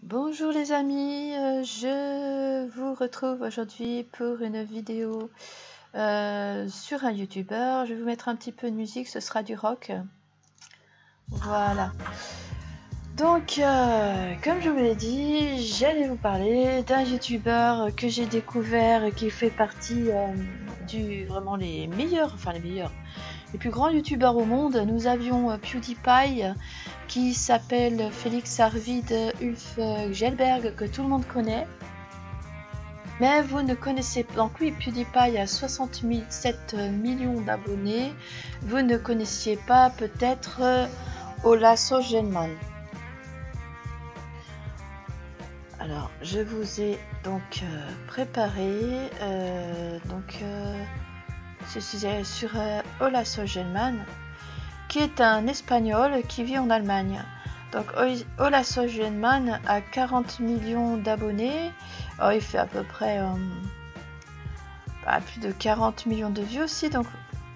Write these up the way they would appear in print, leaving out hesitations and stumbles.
Bonjour les amis, je vous retrouve aujourd'hui pour une vidéo sur un youtubeur. Je vais vous mettre un petit peu de musique, ce sera du rock. Voilà. Donc, comme je vous l'ai dit, j'allais vous parler d'un youtubeur que j'ai découvert et qui fait partie vraiment les meilleurs, les plus grands youtubeurs au monde. Nous avions PewDiePie qui s'appelle Félix Arvid Ulf Gelberg, que tout le monde connaît. Mais vous ne connaissez pas. Donc oui, PewDiePie a 67 millions d'abonnés. Vous ne connaissiez pas peut-être Ola Sogelman. Alors, je vous ai donc préparé ceci sur Ola Sogelman, qui est un Espagnol qui vit en Allemagne. Donc Ola Sogelman a 40 millions d'abonnés. Alors, il fait à peu près plus de 40 millions de vues aussi. Donc,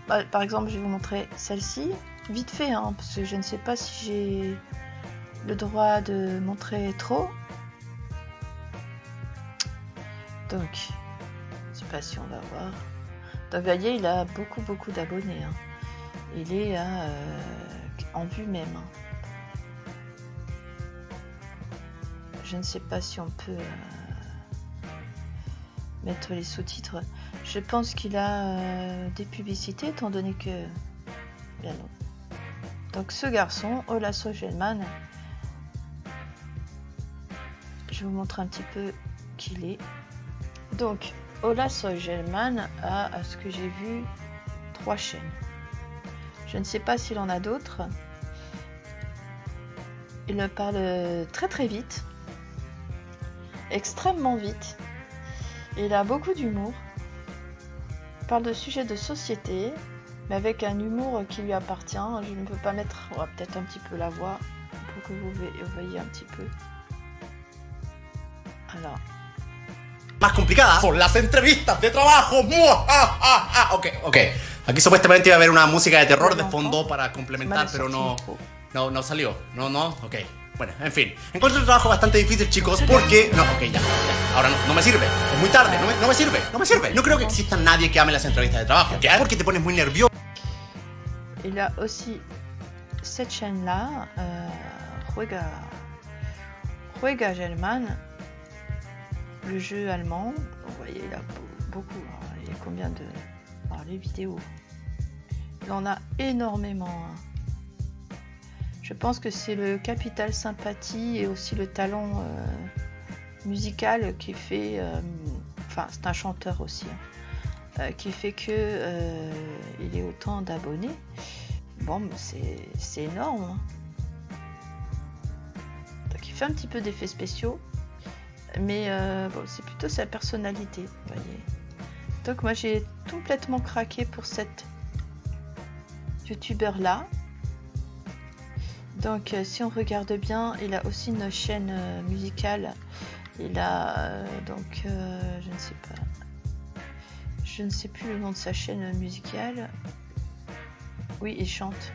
par exemple, je vais vous montrer celle-ci, vite fait, hein, parce que je ne sais pas si j'ai le droit de montrer trop. Donc, je ne sais pas si on va voir. Donc, vous voyez, il a beaucoup d'abonnés. Hein. Il est en vue même. Hein. Je ne sais pas si on peut mettre les sous-titres. Je pense qu'il a des publicités, étant donné que... Bien non. Donc, ce garçon, Ola Sogelman, je vous montre un petit peu qui il est. Donc, Ola Sogelman a, à ce que j'ai vu, 3 chaînes. Je ne sais pas s'il en a d'autres. Il parle très vite, extrêmement vite. Il a beaucoup d'humour. Il parle de sujets de société, mais avec un humour qui lui appartient. Je ne peux pas mettre, on va peut-être un petit peu la voix pour que vous voyez un petit peu. Alors. Más complicada por las entrevistas de trabajo. Ok. Aquí supuestamente iba a haber una música de terror de fondo para complementar, pero no salió. No, ok. Bueno, en fin. Encuentro el trabajo bastante difícil, chicos, porque... No, ok, ya. Ahora no me sirve. Es muy tarde. No me sirve. No creo que exista nadie que ame las entrevistas de trabajo. ¿Qué? Porque te pones muy nervioso. Il a aussi cette chaîne-là, Ruega Gelman. Le jeu allemand, vous voyez, il a beaucoup. Il y a combien de... Alors, les vidéos. Il en a énormément. Je pense que c'est le capital sympathie et aussi le talent musical qui fait... Enfin, c'est un chanteur aussi. Qui fait que il ait autant d'abonnés. Bon, c'est énorme. Donc, il fait un petit peu d'effets spéciaux. Mais bon, c'est plutôt sa personnalité, vous voyez. Donc moi j'ai complètement craqué pour cette youtubeur là. Donc si on regarde bien, il a aussi une chaîne musicale. Il a je ne sais plus le nom de sa chaîne musicale. Oui, il chante.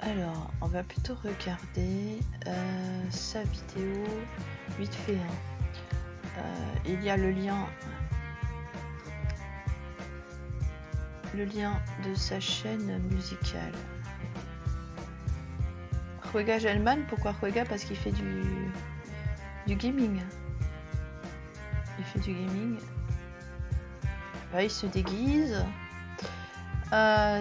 Alors, on va plutôt regarder sa vidéo vite fait. Hein. Il y a le lien de sa chaîne musicale. Ruega Gelman, pourquoi Ruega? Parce qu'il fait du gaming. Il fait du gaming. Là, il se déguise.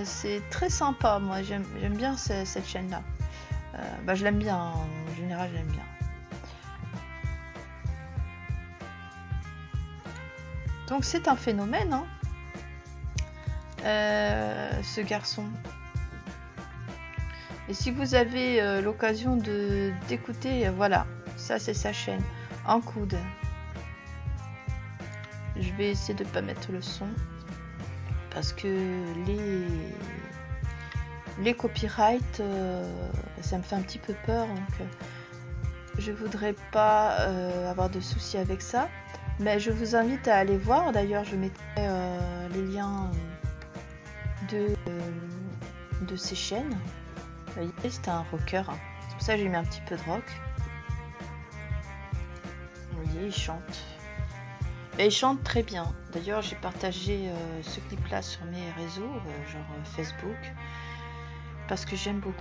C'est très sympa, moi j'aime bien cette chaîne là. Je l'aime bien, en général j'aime bien. Donc c'est un phénomène, hein, ce garçon. Et si vous avez l'occasion d'écouter, voilà, ça c'est sa chaîne, en coude. Je vais essayer de ne pas mettre le son. Parce que les copyrights, ça me fait un petit peu peur, donc je voudrais pas avoir de soucis avec ça. Mais je vous invite à aller voir. D'ailleurs, je mettrai les liens de ces chaînes. Vous voyez, c'est un rocker. C'est pour ça que j'ai mis un petit peu de rock. Vous voyez, il chante. Et il chante très bien. D'ailleurs, j'ai partagé ce clip-là sur mes réseaux, genre Facebook, parce que j'aime beaucoup.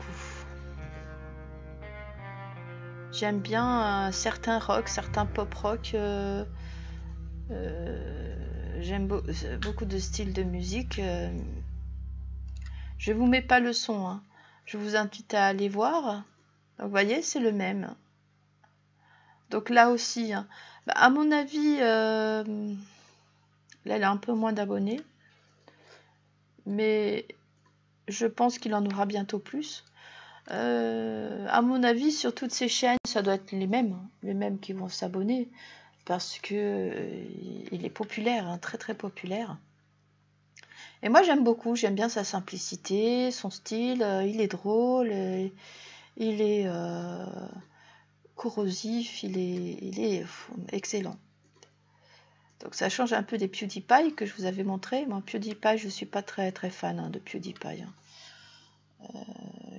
J'aime bien certains rock, certains pop rock. J'aime beaucoup de styles de musique. Je vous mets pas le son, hein. Je vous invite à aller voir. Donc, vous voyez, c'est le même. Donc là aussi, hein, bah, à mon avis, là, elle a un peu moins d'abonnés. Mais je pense qu'il en aura bientôt plus. À mon avis, sur toutes ces chaînes, ça doit être les mêmes qui vont s'abonner. Parce que il est populaire, hein, très très populaire. Et moi j'aime beaucoup, j'aime bien sa simplicité, son style, il est drôle, il est corrosif, il est excellent. Donc ça change un peu des PewDiePie que je vous avais montré. Moi PewDiePie, je suis pas très très fan, hein, de PewDiePie. Hein.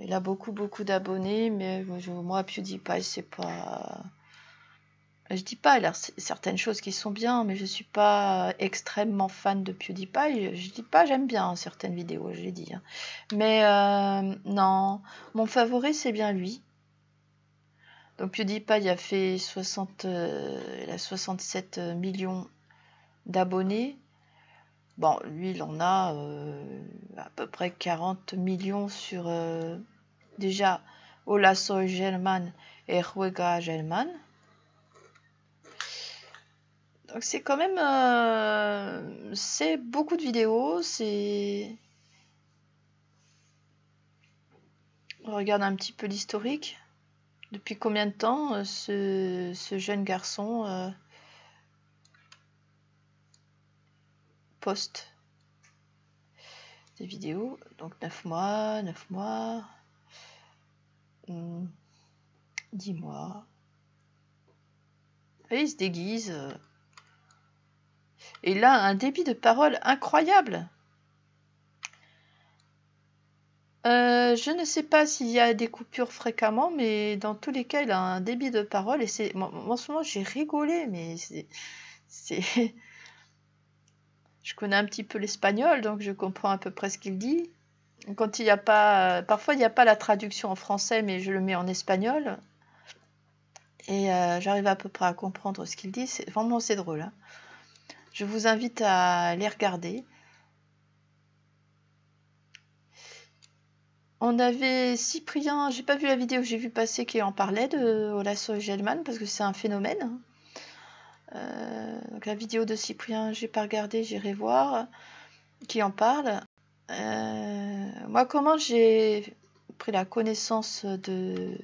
Il a beaucoup d'abonnés, mais moi PewDiePie c'est pas... Je dis pas, il y a certaines choses qui sont bien, mais je suis pas extrêmement fan de PewDiePie. Je dis pas, j'aime bien certaines vidéos, je l'ai dit. Hein. Mais non, mon favori c'est bien lui. Donc PewDiePie a fait 67 millions d'abonnés. Bon, lui il en a à peu près 40 millions sur déjà Hola Soy German et Juega German. Donc c'est quand même c'est beaucoup de vidéos, on regarde un petit peu l'historique. Depuis combien de temps ce jeune garçon poste des vidéos. Donc 9 mois, 10 mois. Et il se déguise. Et il a un débit de parole incroyable. Je ne sais pas s'il y a des coupures fréquemment, mais dans tous les cas, il a un débit de parole. Et c'est en ce moment, j'ai rigolé, mais c'est... Je connais un petit peu l'espagnol, donc je comprends à peu près ce qu'il dit. Quand il n'y a pas... Parfois, il n'y a pas la traduction en français, mais je le mets en espagnol. Et j'arrive à peu près à comprendre ce qu'il dit. C'est vraiment, c'est drôle. Hein. Je vous invite à les regarder. On avait Cyprien, j'ai pas vu la vidéo, j'ai vu passer qui en parlait de Hola Soy German parce que c'est un phénomène. Donc la vidéo de Cyprien, j'ai pas regardé, j'irai voir qui en parle. Moi, comment j'ai pris la connaissance de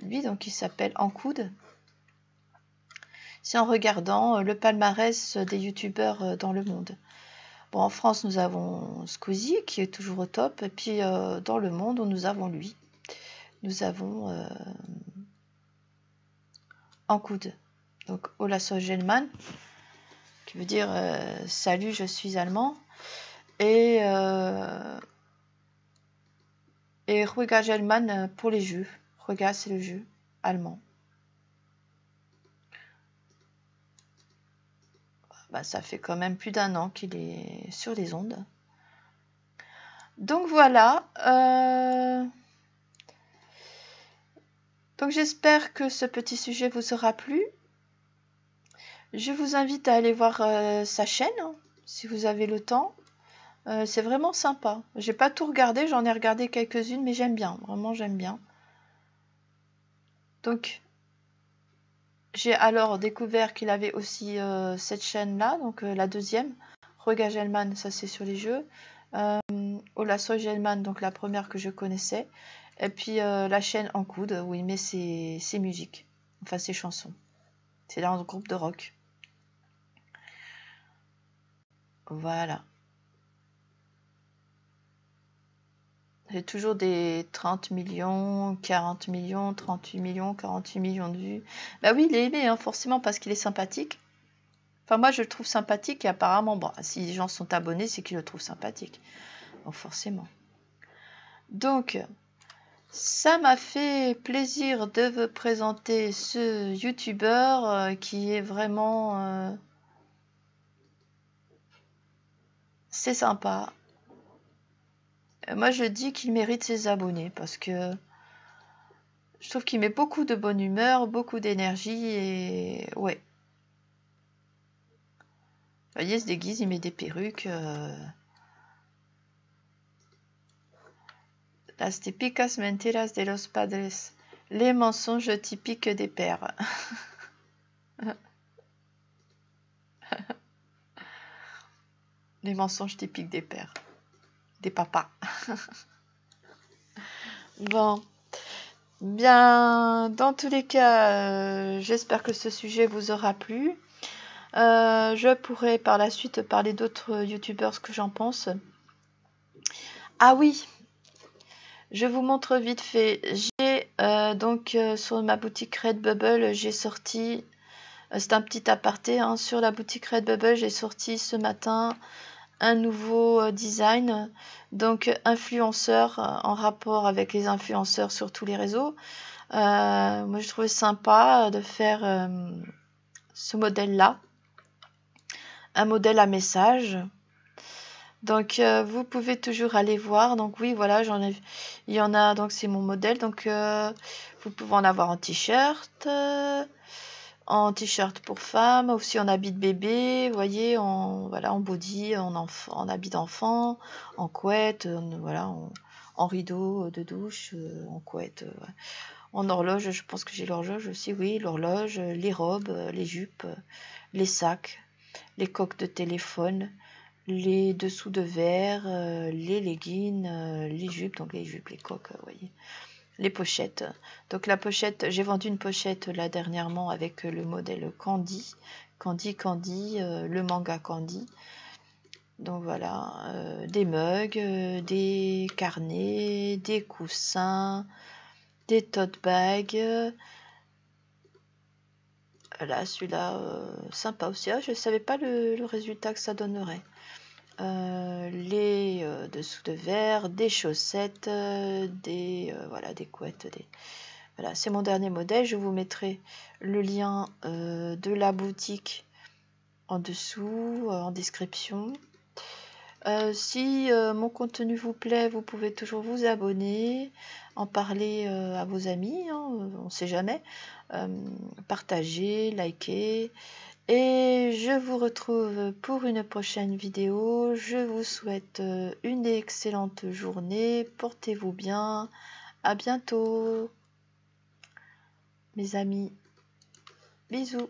lui, donc il s'appelle Encoude. C'est en regardant le palmarès des youtubeurs dans le monde. Bon, en France, nous avons Squeezie qui est toujours au top. Et puis, dans le monde, nous avons lui. Nous avons Encoude. Donc, Hola Soy German, qui veut dire salut, je suis allemand. Et Juega German pour les jeux. Juega, c'est le jeu allemand. Bah, ça fait quand même plus d'1 an qu'il est sur les ondes. Donc voilà. Donc j'espère que ce petit sujet vous aura plu. Je vous invite à aller voir sa chaîne, hein, si vous avez le temps. C'est vraiment sympa. J'ai pas tout regardé, j'en ai regardé quelques-unes, mais j'aime bien. Vraiment, j'aime bien. Donc, j'ai alors découvert qu'il avait aussi cette chaîne-là, donc la deuxième. Juega German, ça c'est sur les jeux. Hola Soy German, donc la première que je connaissais. Et puis la chaîne Encoude, où il met ses musiques, enfin ses chansons. C'est là un groupe de rock. Voilà. J'ai toujours des 30 millions, 40 millions, 38 millions, 48 millions de vues. Bah oui, il est aimé, hein, forcément, parce qu'il est sympathique. Enfin, moi, je le trouve sympathique et apparemment, bon, si les gens sont abonnés, c'est qu'ils le trouvent sympathique. Donc, forcément. Donc, Ça m'a fait plaisir de vous présenter ce youtubeur qui est vraiment... c'est sympa. Moi je dis qu'il mérite ses abonnés parce que je trouve qu'il met beaucoup de bonne humeur, beaucoup d'énergie et ouais. Vous voyez, il se déguise, il met des perruques. Las típicas mentiras de los padres. Les mensonges typiques des pères. Les mensonges typiques des pères. Des papas. Bon. Bien, dans tous les cas, j'espère que ce sujet vous aura plu. Je pourrai par la suite parler d'autres youtubeurs, ce que j'en pense. Ah oui, je vous montre vite fait. J'ai donc sur ma boutique Redbubble, j'ai sorti, c'est un petit aparté, hein, sur la boutique Redbubble, j'ai sorti ce matin un nouveau design, donc influenceur en rapport avec les influenceurs sur tous les réseaux. Moi je trouvais sympa de faire ce modèle là, un modèle à message. Donc vous pouvez toujours aller voir. Donc oui, voilà, il y en a, donc c'est mon modèle. Donc vous pouvez en avoir en t-shirt pour femme, aussi en habit de bébé, vous voyez, voilà, en body, en habit d'enfant, en couette, voilà, en rideau de douche, en couette, ouais. En horloge, je pense que j'ai l'horloge aussi, oui, l'horloge, les robes, les jupes, les sacs, les coques de téléphone, les dessous de verre, les leggings, les jupes, donc les jupes, les coques, vous voyez. Les pochettes. Donc la pochette, j'ai vendu une pochette là dernièrement avec le modèle Candy, le manga Candy. Donc voilà, des mugs, des carnets, des coussins, des tote bags. Là, celui-là, sympa aussi. Ah, je ne savais pas le résultat que ça donnerait. Les dessous de verre, des chaussettes, voilà, des couettes. Voilà, c'est mon dernier modèle. Je vous mettrai le lien de la boutique en dessous, en description. Si mon contenu vous plaît, vous pouvez toujours vous abonner, en parler à vos amis, hein, on ne sait jamais, partager, liker. Et je vous retrouve pour une prochaine vidéo. Je vous souhaite une excellente journée. Portez-vous bien. À bientôt, mes amis. Bisous.